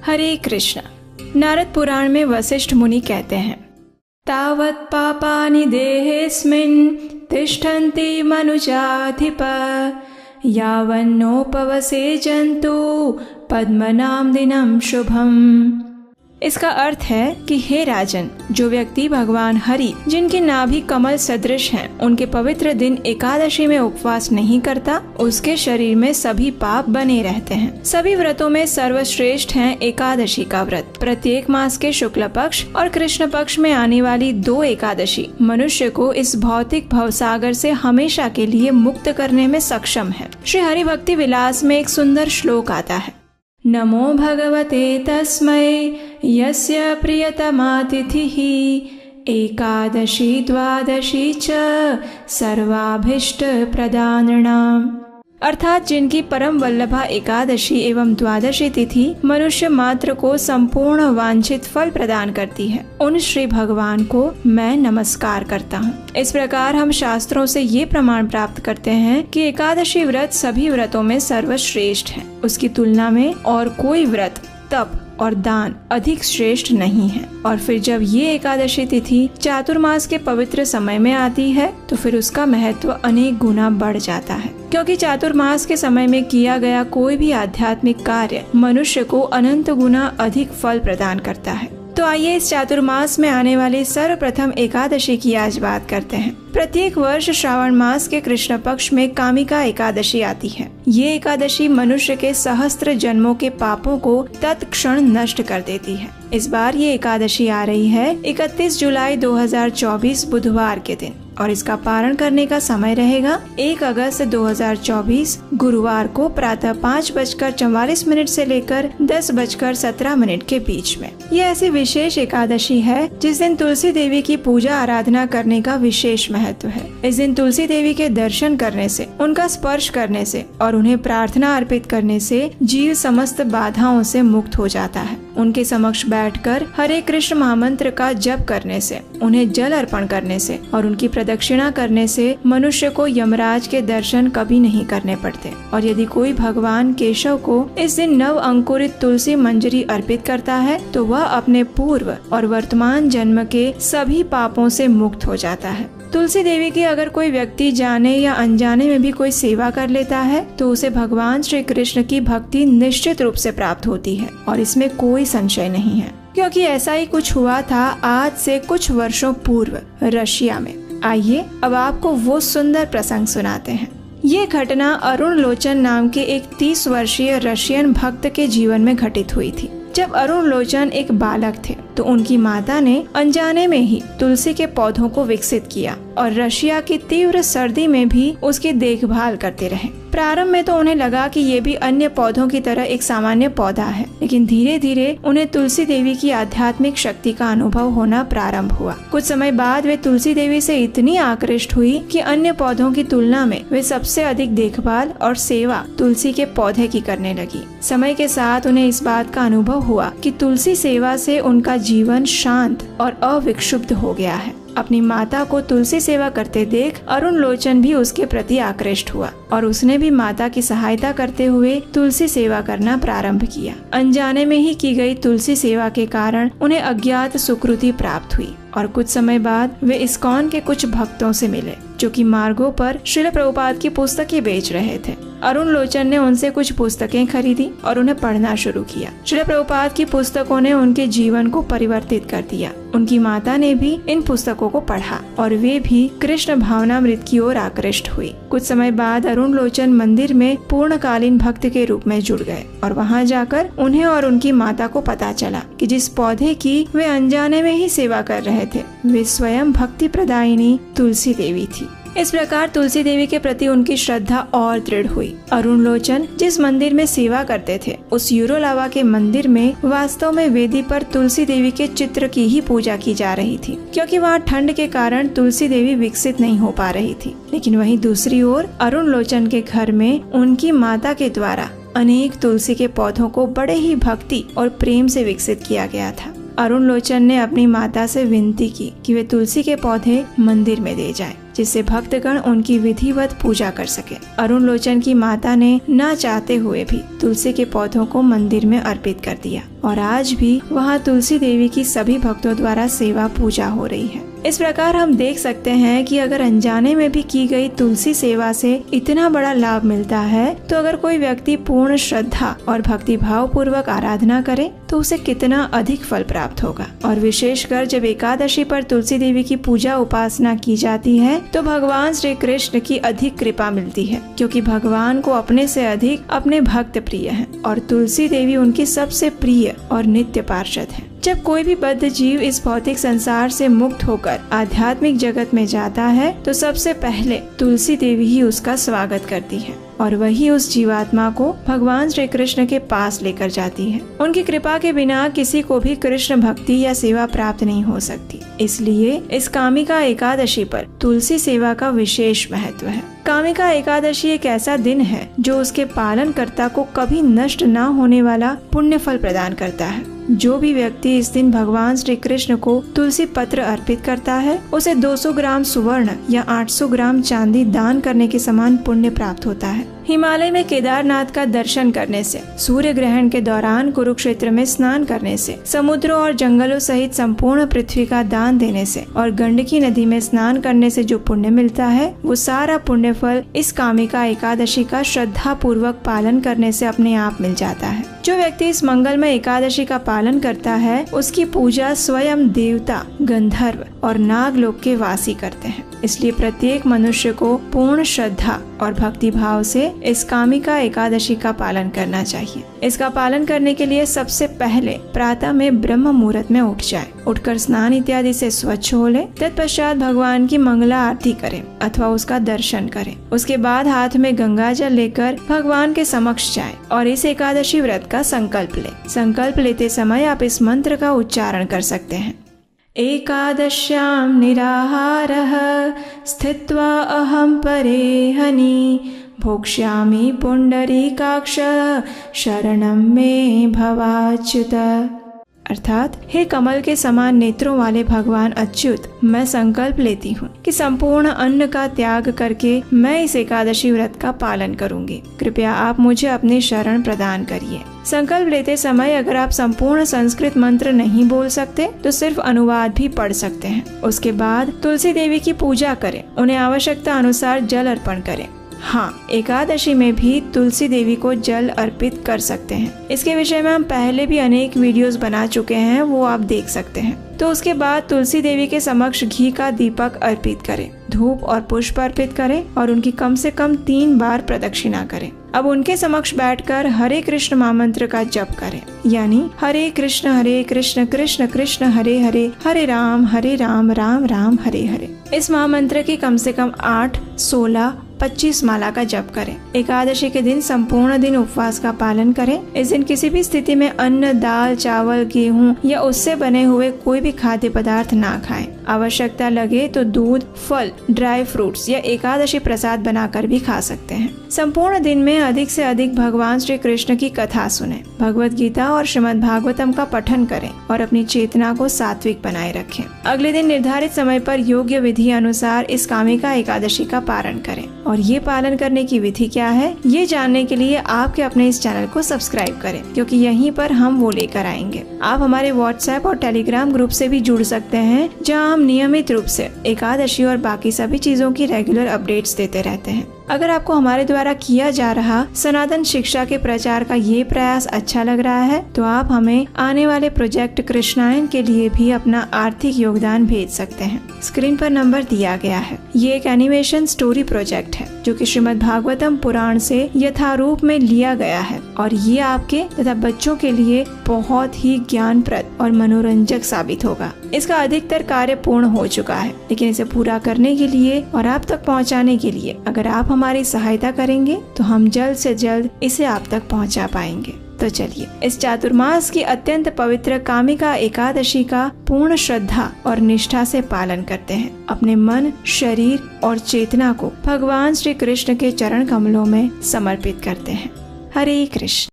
हरे कृष्ण। नारद पुराण में वशिष्ठ मुनि कहते हैं, तावत् पापानि देहेऽस्मिन् तिष्ठन्ति मनुजाधिप यावन्नोपवसे जन्तु पद्मनाम दिनम शुभम। इसका अर्थ है कि हे राजन, जो व्यक्ति भगवान हरि जिनकी नाभि कमल सदृश हैं, उनके पवित्र दिन एकादशी में उपवास नहीं करता, उसके शरीर में सभी पाप बने रहते हैं। सभी व्रतों में सर्वश्रेष्ठ है एकादशी का व्रत। प्रत्येक मास के शुक्ल पक्ष और कृष्ण पक्ष में आने वाली 2 एकादशी मनुष्य को इस भौतिक भवसागर से हमेशा के लिए मुक्त करने में सक्षम है। श्री हरि भक्ति विलास में एक सुंदर श्लोक आता है, नमो भगवते तस्मै यस्य प्रियतमातिथिः एकादशी द्वादशी च सर्वाभीष्ट प्रदानणाम्। अर्थात जिनकी परम वल्लभा एकादशी एवं द्वादशी तिथि मनुष्य मात्र को संपूर्ण वांछित फल प्रदान करती है, उन श्री भगवान को मैं नमस्कार करता हूँ। इस प्रकार हम शास्त्रों से ये प्रमाण प्राप्त करते हैं कि एकादशी व्रत सभी व्रतों में सर्वश्रेष्ठ है। उसकी तुलना में और कोई व्रत, तप और दान अधिक श्रेष्ठ नहीं है। और फिर जब ये एकादशी तिथि चातुर्मास के पवित्र समय में आती है तो फिर उसका महत्व अनेक गुना बढ़ जाता है, क्योंकि चातुर्मास के समय में किया गया कोई भी आध्यात्मिक कार्य मनुष्य को अनंत गुना अधिक फल प्रदान करता है। तो आइए इस चातुर्मास में आने वाली सर्वप्रथम एकादशी की आज बात करते हैं। प्रत्येक वर्ष श्रावण मास के कृष्ण पक्ष में कामिका एकादशी आती है। ये एकादशी मनुष्य के सहस्त्र जन्मों के पापों को तत्क्षण नष्ट कर देती है। इस बार ये एकादशी आ रही है 31 जुलाई 2024 बुधवार के दिन, और इसका पारण करने का समय रहेगा 1 अगस्त 2024 गुरुवार को प्रातः 5:44 से लेकर 10:17 के बीच में। ये ऐसी विशेष एकादशी है जिस दिन तुलसी देवी की पूजा आराधना करने का विशेष महत्व है। इस दिन तुलसी देवी के दर्शन करने से, उनका स्पर्श करने से और उन्हें प्रार्थना अर्पित करने से जीव समस्त बाधाओं से मुक्त हो जाता है। उनके समक्ष बैठकर हरे कृष्ण महामंत्र का जप करने से, उन्हें जल अर्पण करने से और उनकी प्रदक्षिणा करने से मनुष्य को यमराज के दर्शन कभी नहीं करने पड़ते। और यदि कोई भगवान केशव को इस दिन नव अंकुरित तुलसी मंजरी अर्पित करता है तो वह अपने पूर्व और वर्तमान जन्म के सभी पापों से मुक्त हो जाता है। तुलसी देवी की अगर कोई व्यक्ति जाने या अनजाने में भी कोई सेवा कर लेता है तो उसे भगवान श्री कृष्ण की भक्ति निश्चित रूप से प्राप्त होती है, और इसमें कोई संशय नहीं है, क्योंकि ऐसा ही कुछ हुआ था आज से कुछ वर्षों पूर्व रशिया में। आइए अब आपको वो सुंदर प्रसंग सुनाते हैं। ये घटना अरुण लोचन नाम के एक 30 वर्षीय रशियन भक्त के जीवन में घटित हुई थी। जब अरुण लोचन एक बालक थे तो उनकी माता ने अनजाने में ही तुलसी के पौधों को विकसित किया और रशिया की तीव्र सर्दी में भी उसकी देखभाल करते रहे। प्रारंभ में तो उन्हें लगा कि ये भी अन्य पौधों की तरह एक सामान्य पौधा है, लेकिन धीरे धीरे उन्हें तुलसी देवी की आध्यात्मिक शक्ति का अनुभव होना प्रारंभ हुआ। कुछ समय बाद वे तुलसी देवी से इतनी आकृष्ट हुई कि अन्य पौधों की तुलना में वे सबसे अधिक देखभाल और सेवा तुलसी के पौधे की करने लगी। समय के साथ उन्हें इस बात का अनुभव हुआ कि तुलसी सेवा से उनका जीवन शांत और अविक्षुब्ध हो गया है। अपनी माता को तुलसी सेवा करते देख अरुण लोचन भी उसके प्रति आकृष्ट हुआ और उसने भी माता की सहायता करते हुए तुलसी सेवा करना प्रारंभ किया। अनजाने में ही की गई तुलसी सेवा के कारण उन्हें अज्ञात सुकृति प्राप्त हुई और कुछ समय बाद वे इस्कॉन के कुछ भक्तों से मिले जो कि मार्गों पर श्रील प्रभुपाद की पुस्तकें बेच रहे थे। अरुण लोचन ने उनसे कुछ पुस्तकें खरीदी और उन्हें पढ़ना शुरू किया। श्रील प्रभुपाद की पुस्तकों ने उनके जीवन को परिवर्तित कर दिया। उनकी माता ने भी इन पुस्तकों को पढ़ा और वे भी कृष्ण भावनामृत की ओर आकृष्ट हुई। कुछ समय बाद अरुण लोचन मंदिर में पूर्णकालीन भक्त के रूप में जुड़ गए और वहां जाकर उन्हें और उनकी माता को पता चला कि जिस पौधे की वे अनजाने में ही सेवा कर रहे थे वे स्वयं भक्ति प्रदायिनी तुलसी देवी थी। इस प्रकार तुलसी देवी के प्रति उनकी श्रद्धा और दृढ़ हुई। अरुण लोचन जिस मंदिर में सेवा करते थे उस यूरोलावा के मंदिर में वास्तव में वेदी पर तुलसी देवी के चित्र की ही पूजा की जा रही थी, क्योंकि वहाँ ठंड के कारण तुलसी देवी विकसित नहीं हो पा रही थी। लेकिन वहीं दूसरी ओर अरुण लोचन के घर में उनकी माता के द्वारा अनेक तुलसी के पौधों को बड़े ही भक्ति और प्रेम से विकसित किया गया था। अरुण लोचन ने अपनी माता से विनती की कि वे तुलसी के पौधे मंदिर में दे जाएं। जिससे भक्तगण उनकी विधिवत पूजा कर सके। अरुण लोचन की माता ने न चाहते हुए भी तुलसी के पौधों को मंदिर में अर्पित कर दिया और आज भी वहाँ तुलसी देवी की सभी भक्तों द्वारा सेवा पूजा हो रही है। इस प्रकार हम देख सकते हैं कि अगर अनजाने में भी की गई तुलसी सेवा से इतना बड़ा लाभ मिलता है, तो अगर कोई व्यक्ति पूर्ण श्रद्धा और भक्ति भाव पूर्वक आराधना करे तो उसे कितना अधिक फल प्राप्त होगा। और विशेषकर जब एकादशी पर तुलसी देवी की पूजा उपासना की जाती है तो भगवान श्री कृष्ण की अधिक कृपा मिलती है, क्योंकि भगवान को अपने से अधिक अपने भक्त प्रिय हैं और तुलसी देवी उनकी सबसे प्रिय और नित्य पार्षद है। जब कोई भी बद्ध जीव इस भौतिक संसार से मुक्त होकर आध्यात्मिक जगत में जाता है तो सबसे पहले तुलसी देवी ही उसका स्वागत करती है और वही उस जीवात्मा को भगवान श्री कृष्ण के पास लेकर जाती है। उनकी कृपा के बिना किसी को भी कृष्ण भक्ति या सेवा प्राप्त नहीं हो सकती। इसलिए इस कामिका एकादशी पर तुलसी सेवा का विशेष महत्व है। कामिका एकादशी एक ऐसा दिन है जो उसके पालन कर्ता को कभी नष्ट न होने वाला पुण्य फल प्रदान करता है। जो भी व्यक्ति इस दिन भगवान श्री कृष्ण को तुलसी पत्र अर्पित करता है उसे 200 ग्राम सुवर्ण या 800 ग्राम चांदी दान करने के समान पुण्य प्राप्त होता है। हिमालय में केदारनाथ का दर्शन करने से, सूर्य ग्रहण के दौरान कुरुक्षेत्र में स्नान करने से, समुद्रों और जंगलों सहित संपूर्ण पृथ्वी का दान देने से और गंडकी नदी में स्नान करने से जो पुण्य मिलता है वो सारा पुण्य फल इस कामिका एकादशी का श्रद्धा पूर्वक पालन करने से अपने आप मिल जाता है। जो व्यक्ति इस मंगलमय एकादशी का पालन करता है उसकी पूजा स्वयं देवता, गंधर्व और नागलोक के वासी करते हैं। इसलिए प्रत्येक मनुष्य को पूर्ण श्रद्धा और भक्ति भाव से इस कामिका एकादशी का पालन करना चाहिए। इसका पालन करने के लिए सबसे पहले प्रातः में ब्रह्म मुहूर्त में उठ जाए, उठकर स्नान इत्यादि से स्वच्छ हो ले। तत्पश्चात भगवान की मंगला आरती करें अथवा उसका दर्शन करें। उसके बाद हाथ में गंगा जल लेकर भगवान के समक्ष जाए और इस एकादशी व्रत का संकल्प ले। संकल्प लेते समय आप इस मंत्र का उच्चारण कर सकते हैं। एकादश्यां निराहारः स्थित्वा अहं परेहनि भोक्ष्यामि पुंडरीकाक्ष शरणं मे भवाच्युत। अर्थात हे कमल के समान नेत्रों वाले भगवान अच्युत, मैं संकल्प लेती हूँ कि संपूर्ण अन्न का त्याग करके मैं इस एकादशी व्रत का पालन करूँगी। कृपया आप मुझे अपनी शरण प्रदान करिए। संकल्प लेते समय अगर आप संपूर्ण संस्कृत मंत्र नहीं बोल सकते तो सिर्फ अनुवाद भी पढ़ सकते हैं। उसके बाद तुलसी देवी की पूजा करें, उन्हें आवश्यकता अनुसार जल अर्पण करें। हाँ, एकादशी में भी तुलसी देवी को जल अर्पित कर सकते हैं। इसके विषय में हम पहले भी अनेक वीडियोस बना चुके हैं, वो आप देख सकते हैं। तो उसके बाद तुलसी देवी के समक्ष घी का दीपक अर्पित करें, धूप और पुष्प अर्पित करें और उनकी कम से कम 3 बार प्रदक्षिणा करें। अब उनके समक्ष बैठकर हरे कृष्ण महामंत्र का जप करें, यानी हरे कृष्ण कृष्ण कृष्ण हरे हरे, हरे राम राम राम हरे हरे। इस महामंत्र की कम से कम 8, 16, 25 माला का जप करें। एकादशी के दिन संपूर्ण दिन उपवास का पालन करें। इस दिन किसी भी स्थिति में अन्न, दाल, चावल, गेहूं या उससे बने हुए कोई भी खाद्य पदार्थ ना खाएं। आवश्यकता लगे तो दूध, फल, ड्राई फ्रूट्स या एकादशी प्रसाद बनाकर भी खा सकते हैं। संपूर्ण दिन में अधिक से अधिक भगवान श्री कृष्ण की कथा सुनें, भगवत गीता और श्रीमद् भागवतम का पठन करें और अपनी चेतना को सात्विक बनाए रखें। अगले दिन निर्धारित समय पर योग्य विधि अनुसार इस कामिका एकादशी का पालन करें। और ये पालन करने की विधि क्या है, ये जानने के लिए आपके अपने इस चैनल को सब्सक्राइब करें, क्योंकि यहीं पर हम वो लेकर आएंगे। आप हमारे व्हाट्सएप और टेलीग्राम ग्रुप से भी जुड़ सकते हैं, जहां हम नियमित रूप से एकादशी और बाकी सभी चीजों की रेगुलर अपडेट्स देते रहते हैं। अगर आपको हमारे द्वारा किया जा रहा सनातन शिक्षा के प्रचार का ये प्रयास अच्छा लग रहा है तो आप हमें आने वाले प्रोजेक्ट कृष्णायन के लिए भी अपना आर्थिक योगदान भेज सकते हैं। स्क्रीन पर नंबर दिया गया है। ये एक एनिमेशन स्टोरी प्रोजेक्ट है जो कि श्रीमद् भागवतम पुराण से यथारूप में लिया गया है और ये आपके तथा बच्चों के लिए बहुत ही ज्ञानप्रद और मनोरंजक साबित होगा। इसका अधिकतर कार्य पूर्ण हो चुका है, लेकिन इसे पूरा करने के लिए और आप तक पहुंचाने के लिए अगर आप हमारी सहायता करेंगे तो हम जल्द से जल्द इसे आप तक पहुंचा पाएंगे। तो चलिए इस चातुर्मास की अत्यंत पवित्र कामिका एकादशी का पूर्ण श्रद्धा और निष्ठा से पालन करते हैं। अपने मन, शरीर और चेतना को भगवान श्री कृष्ण के चरण कमलों में समर्पित करते हैं। हरे कृष्ण।